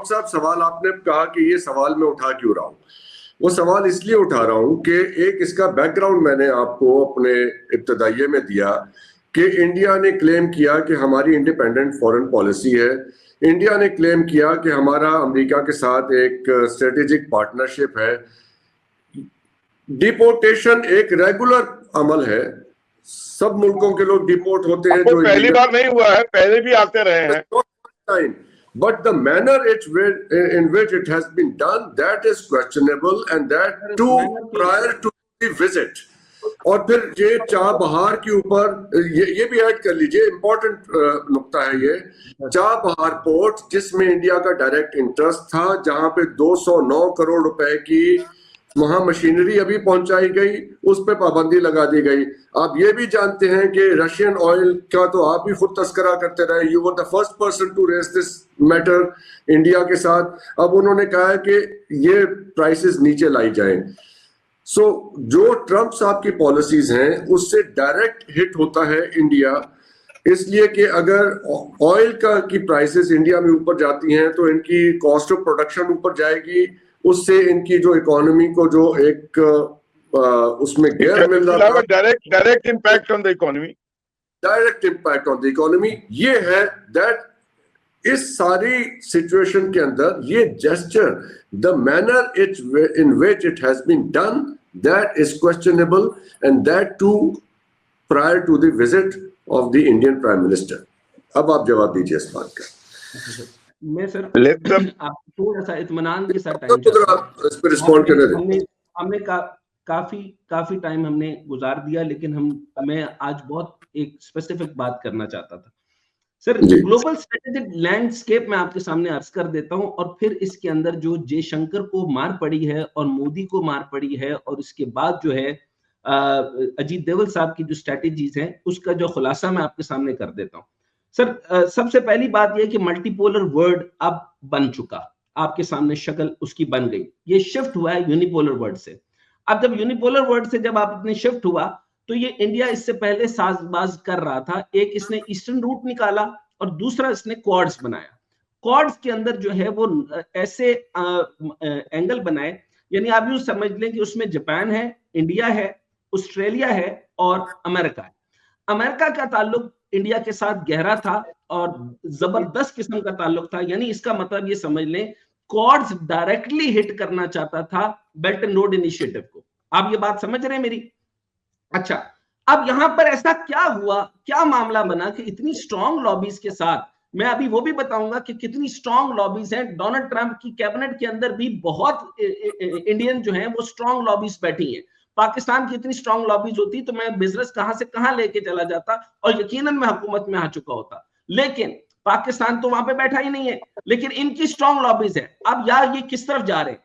Doctor साहब, सवाल आपने कहा कि ये सवाल मैं उठा क्यों रहा हूँ, वो सवाल इसलिए उठा रहा हूँ कि एक इसका बैकग्राउंड मैंने आपको अपने इब्तदाइये में दिया कि इंडिया ने क्लेम किया कि हमारी इंडिपेंडेंट फॉरेन पॉलिसी है। इंडिया ने क्लेम किया कि हमारा अमेरिका के साथ एक स्ट्रेटेजिक पार्टनरशिप है। डिपोर्टेशन एक रेगुलर अमल है, सब मुल्कों के लोग डिपोर्ट होते हैं। जो पहली बार नहीं हुआ है, पहले भी आते रहे हैं। But the manner in which it has been done, that is questionable, and that too prior to the visit. और फिर ये चाबहार के ऊपर ये भी ऐड कर लीजिए, इंपॉर्टेंट नुक्ता है ये। चाबहार पोर्ट जिसमें इंडिया का डायरेक्ट इंटरेस्ट था, जहां पे 209 करोड़ रुपए की वहां मशीनरी अभी पहुंचाई गई, उस पर पाबंदी लगा दी गई। आप ये भी जानते हैं कि रशियन ऑयल का तो आप भी खुद तस्करा करते रहे, you were the first person to raise this matter India के साथ। अब उन्होंने कहा है कि ये प्राइसेस नीचे लाई जाएं। सो जो ट्रंप साहब की पॉलिसीज हैं उससे डायरेक्ट हिट होता है इंडिया, इसलिए कि अगर ऑयल की प्राइसेस इंडिया में ऊपर जाती हैं तो इनकी कॉस्ट ऑफ प्रोडक्शन ऊपर जाएगी, उससे इनकी जो इकोनॉमी को जो एक उसमें गियर मिल रहा है, direct impact on the economy, direct impact on the economy ये है। दैट इस सारी सिचुएशन के अंदर ये gesture, the manner in which it has been done, that is questionable, and that too prior to the visit of the Indian prime minister. अब आप जवाब दीजिए इस बात का। मैं सर आपको थोड़ा सा इत्मीनान के साथ टाइम हमने काफी टाइम हमने गुजार दिया, लेकिन मैं आज बहुत एक स्पेसिफिक बात करना चाहता था सर। ग्लोबल स्ट्रेटेजिक लैंडस्केप मैं आपके सामने अर्ज कर देता हूं, और फिर इसके अंदर जो जयशंकर को मार पड़ी है और मोदी को मार पड़ी है, और इसके बाद जो है अजीत देवल साहब की जो स्ट्रेटेजीज हैं उसका जो खुलासा मैं आपके सामने कर देता हूं सर। सबसे पहली बात यह कि मल्टीपोलर वर्ल्ड अब बन चुका, आपके सामने शक्ल उसकी बन गई। ये शिफ्ट हुआ है यूनिपोलर वर्ल्ड से। अब जब यूनिपोलर वर्ल्ड से जब आप अपने शिफ्ट हुआ, तो ये इंडिया इससे पहले साजबाज कर रहा था। एक इसने ईस्टर्न रूट निकाला और दूसरा इसने क्वाड्स बनाया। क्वाड्स के अंदर जो है वो ऐसे एंगल बनाए, यानी आप यूं समझ लें कि उसमें जापान है, इंडिया है, ऑस्ट्रेलिया है और अमेरिका है। अमेरिका का ताल्लुक इंडिया के साथ गहरा था और जबरदस्त किस्म का ताल्लुक था, यानी इसका मतलब ये समझ लें क्वाड्स डायरेक्टली हिट करना चाहता था बेल्ट एंड रोड इनिशिएटिव को। आप ये बात समझ रहे हैं मेरी? अच्छा, अब यहां पर ऐसा क्या हुआ, क्या मामला बना कि इतनी स्ट्रॉन्ग लॉबीज के साथ, मैं अभी वो भी बताऊंगा कि कितनी स्ट्रॉन्ग लॉबीज हैं। डोनाल्ड ट्रंप की कैबिनेट के अंदर भी बहुत इंडियन जो हैं वो स्ट्रॉन्ग लॉबीज बैठी हैं। पाकिस्तान की इतनी स्ट्रॉन्ग लॉबीज होती तो मैं बिजनेस कहां से कहां लेके चला जाता और यकीनन मैं हुकूमत में आ चुका होता, लेकिन पाकिस्तान तो वहां पे बैठा ही नहीं है, लेकिन इनकी स्ट्रॉन्ग लॉबीज है। अब यार ये किस तरफ जा रहे हैं?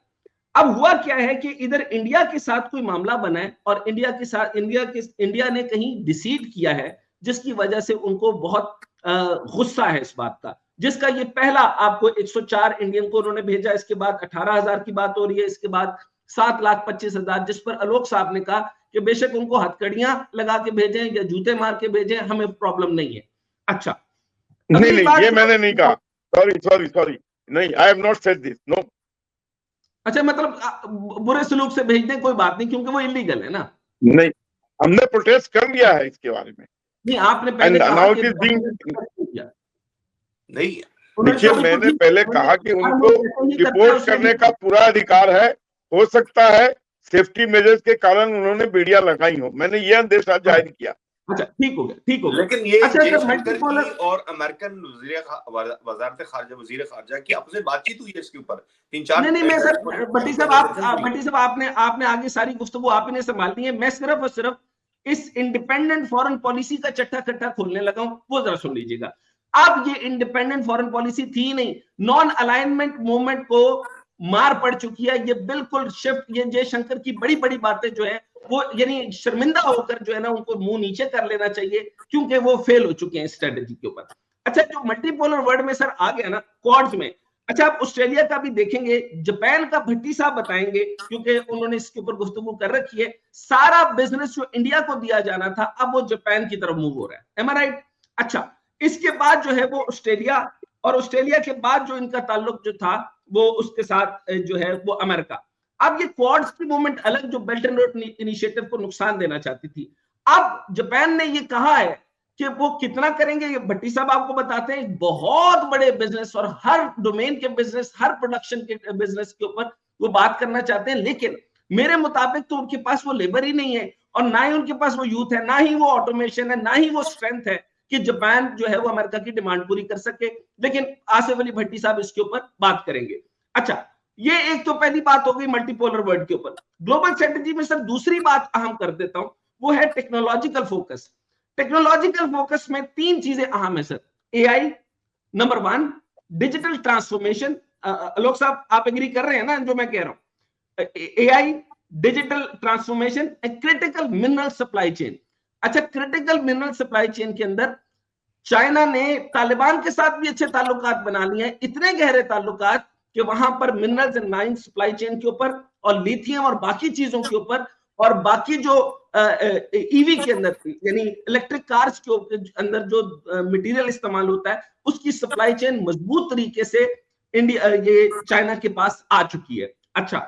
अब हुआ क्या है कि इधर इंडिया के साथ कोई मामला बना है और इंडिया ने कहीं डिसीड किया है, जिसकी वजह से उनको बहुत गुस्सा है इस बात का, जिसका ये पहला आपको 104 इंडियन को उन्होंने भेजा, इसके बाद 18,000 की बात हो रही है, इसके बाद 7,25,000, जिस पर आलोक साहब ने कहा कि बेशक उनको हथकड़ियां लगा के भेजें या जूते मार के भेजें, हमें प्रॉब्लम नहीं है। अच्छा, नहीं ये मैंने नहीं कहा, सॉरी नहीं, I have not said this, no. अच्छा, मतलब बुरे सलूक से भेज दें, कोई बात नहीं, क्योंकि वो इलीगल है ना। नहीं, हमने प्रोटेस्ट कर दिया है इसके बारे में। नहीं, आपने पहले कहा कि नहीं, देखिए मैंने पहले कहा कि उनको रिपोर्ट करने का पूरा अधिकार है। हो सकता है सेफ्टी मेजर्स के कारण उन्होंने बेड़ियां लगाई हो, मैंने ये अंदेशा जाहिर किया। अच्छा, ठीक हो गया। लेकिन ये जयशंकर की और अमेरिकन वज़ारत ख़ारिजा की आपस में बातचीत हुई है इसके ऊपर 3-4। नहीं मैं सर, भट्टी साहब आपने आगे सारी गुफ्तगू आप ही ने संभालनी है। मैं सिर्फ और सिर्फ इस इंडिपेंडेंट फॉरेन पॉलिसी का चट्टा खोलने लगा हूं, वो जरा सुन लीजिएगा। अब ये इंडिपेंडेंट फॉरेन पॉलिसी थी नहीं, नॉन अलाइनमेंट मूवमेंट को मार पड़ चुकी है। ये बिल्कुल शिफ्ट, ये जयशंकर की बड़ी बड़ी बातें जो है वो, यानी शर्मिंदा होकर जो है ना उनको मुंह नीचे कर लेना चाहिए, क्योंकि वो फेल हो चुके हैं स्ट्रेटेजी के ऊपर। अच्छा, जो मल्टीपोलर वर्ल्ड में सर आ गया ना क्वाड्स में, अच्छा आप ऑस्ट्रेलिया का भी देखेंगे, जापान का भट्टी साहब बताएंगे, क्योंकि उन्होंने इसके ऊपर गुफ्तगू कर रखी है। सारा बिजनेस जो इंडिया को दिया जाना था अब वो जापान की तरफ मूव हो रहा है, एम आई राइट? अच्छा, इसके बाद जो है वो ऑस्ट्रेलिया और ऑस्ट्रेलिया के बाद जो इनका ताल्लुक जो था वो उसके साथ जो है वो अमेरिका। अब ये क्वाड्स की मूवमेंट अलग जो बेल्ट एंड रोड इनिशिएटिव को नुकसान देना चाहती थी। अब जापान ने ये कहा है कि वो कितना करेंगे, ये भट्टी साहब आपको बताते हैं, बहुत बड़े बिजनेस और हर डोमेन के बिजनेस, हर प्रोडक्शन के बिजनेस के ऊपर वो बात करना चाहते हैं, लेकिन मेरे मुताबिक तो उनके पास वो लेबर ही नहीं है और ना ही उनके पास वो यूथ है, ना ही वो ऑटोमेशन है, ना ही वो स्ट्रेंथ है कि जापान जो है वो अमेरिका की डिमांड पूरी कर सके। लेकिन आसिफ अली भट्टी साहब इसके ऊपर बात करेंगे। अच्छा, ये एक तो पहली बात हो गई मल्टीपोलर वर्ल्ड के ऊपर। ग्लोबल स्ट्रेटेजी में सर दूसरी बात अहम कर देता हूं, वो है टेक्नोलॉजिकल फोकस। टेक्नोलॉजिकल फोकस में तीन चीजें अहम है sir. AI number 1, digital transformation, लोग साहब आप एग्री कर रहे हैं ना जो मैं कह रहा हूं, AI, digital transformation and critical mineral supply chain. अच्छा, क्रिटिकल मिनरल सप्लाई चेन के अंदर चाइना ने तालिबान के साथ भी अच्छे ताल्लुकात बना लिए हैं, इतने गहरे ताल्लुकात कि वहां पर minerals and mine supply chain के ऊपर और लिथियम और बाकी चीजों के ऊपर और बाकी जो ईवी के अंदर यानी इलेक्ट्रिक कार्स के अंदर जो मटेरियल इस्तेमाल होता है उसकी सप्लाई चेन मजबूत तरीके से इंडिया ये चाइना के पास आ चुकी है। अच्छा,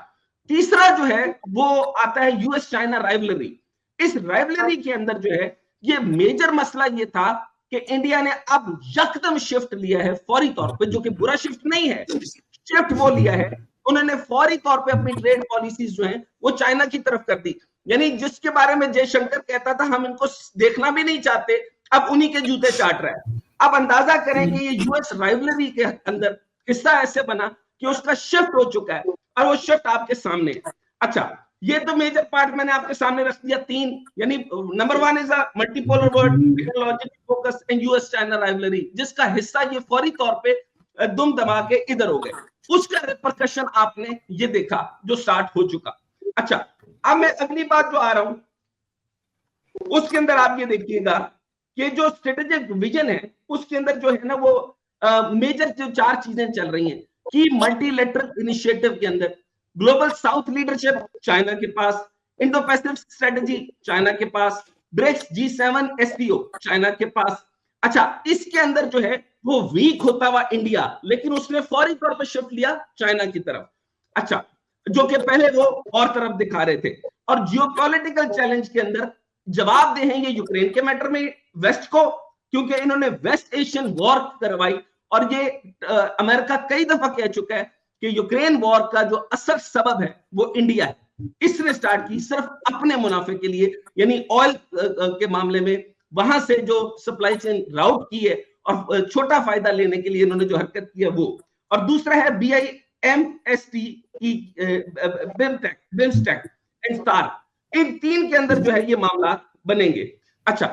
तीसरा जो है वो आता है यूएस चाइना राइवलरी। इस राइवलरी के अंदर जो है ये मेजर मसला ये था कि इंडिया ने अब यकदम शिफ्ट लिया है फौरी तौर पे, जो कि बुरा शिफ्ट नहीं है, शिफ्ट वो लिया है उन्होंने फौरी तौर पे अपनी ट्रेड पॉलिसीज जो है वो चाइना की तरफ कर दी। यानी जिसके बारे में जयशंकर कहता था हम इनको देखना भी नहीं चाहते, अब उन्हीं के जूते चाट रहा है। अब अंदाजा करें कि ये यूएस राइवलरी के अंदर हिस्सा ऐसे बना कि उसका शिफ्ट हो चुका है और वो शिफ्ट आपके सामने है। अच्छा, ये तो मेजर पार्ट मैंने आपके सामने रख दिया तीन, यानी number 1 is a multipolar world, technological focus and US China rivalry, जिसका हिस्सा ये फौरी तौर पे दुम दबा के इधर हो गए। उसका रिपरकशन आपने ये देखा जो स्टार्ट हो चुका। अच्छा, अब मैं अगली बात जो आ रहा हूं उसके अंदर आप ये देखिएगा कि जो स्ट्रेटेजिक विजन है उसके अंदर जो है ना वो मेजर जो 4 चीजें चल रही हैं कि मल्टीलेटरल इनिशिएटिव के अंदर ग्लोबल साउथ लीडरशिप चाइना के पास, इंडो पैसिफिक स्ट्रेटेजी चाइना के पास, ब्रिक्स G7 SCO चाइना के पास। अच्छा, इसके अंदर जो है वो वीक होता हुआ इंडिया, लेकिन उसने फौरी तौर पर शिफ्ट लिया चाइना की तरफ। अच्छा, जो कि पहले वो और तरफ दिखा रहे थे। और जियोपॉलिटिकल चैलेंज के अंदर जवाब दे हैं ये यूक्रेन के मैटर में वेस्ट को, क्योंकि इन्होंने वेस्ट एशियन वॉर करवाई और ये अमेरिका कई दफा कह चुका है कि यूक्रेन वॉर का जो असल सबब है वो इंडिया है, इसने स्टार्ट की सिर्फ अपने मुनाफे के लिए, यानी ऑयल के मामले में वहां से जो सप्लाई चेन राउट की है और छोटा फायदा लेने के लिए इन्होंने जो हरकत की है वो। और दूसरा है BIMST की बिम्स्टेक एंड स्टार, इन तीन के अंदर जो है ये मामला बनेंगे। अच्छा,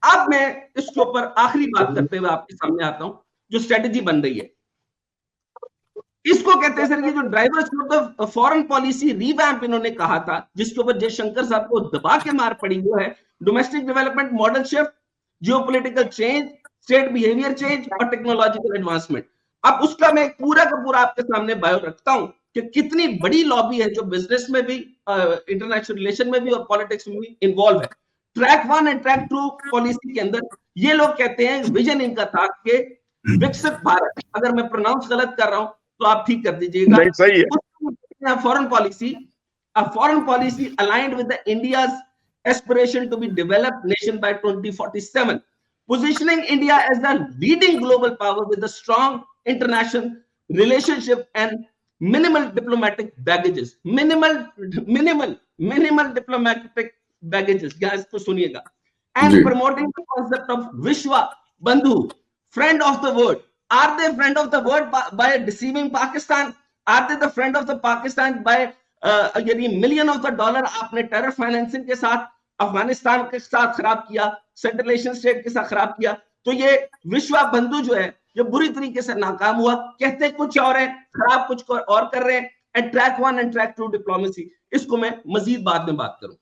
अब मैं इसके ऊपर आखिरी बात करते हुए आपके सामने आता हूं, जो स्ट्रेटेजी बन रही है इसको कहते हैं सर ये जो drivers of the foreign policy revamp इन्होंने कहा था, जिसके ऊपर जयशंकर साहब को दबा के मार पड़ी, वो है domestic development model shift, geopolitical change, state behaviour change और टेक्नोलॉजिकल एडवांसमेंट। अब उसका मैं पूरा का पूरा आपके सामने बायो रखता हूं कि कितनी बड़ी लॉबी है जो बिजनेस में भी, इंटरनेशनल रिलेशन में भी और पॉलिटिक्स में भी इन्वॉल्व है। ट्रैक 1 एंड ट्रैक 2 पॉलिसी के अंदर ये लोग कहते हैं विजन इनका था कि विकसित भारत, अगर मैं प्रोनाउंस गलत कर रहा हूं तो आप ठीक कर दीजिएगा। नहीं, सही है। Foreign policy aligned with the India's aspiration to be developed nation by 2047, positioning India as the leading global power with a strong international relationship and minimal diplomatic baggages. Minimal diplomatic baggages, guys, तो सुनिएगा। And promoting the concept of Vishwa Bandhu, friend of the world. Are they friend of the world by deceiving Pakistan? Are they the friend of the Pakistan by यानी $million आपने terror financing के साथ अफगानिस्तान के साथ खराब किया, central Asian state के साथ खराब किया, तो ये विश्वा बंधु जो है ये बुरी तरीके से नाकाम हुआ। कहते कुछ और है, खराब कुछ और कर रहे हैं। And track 1 and track 2 diplomacy, इसको मैं मजीद बाद में बात करूं।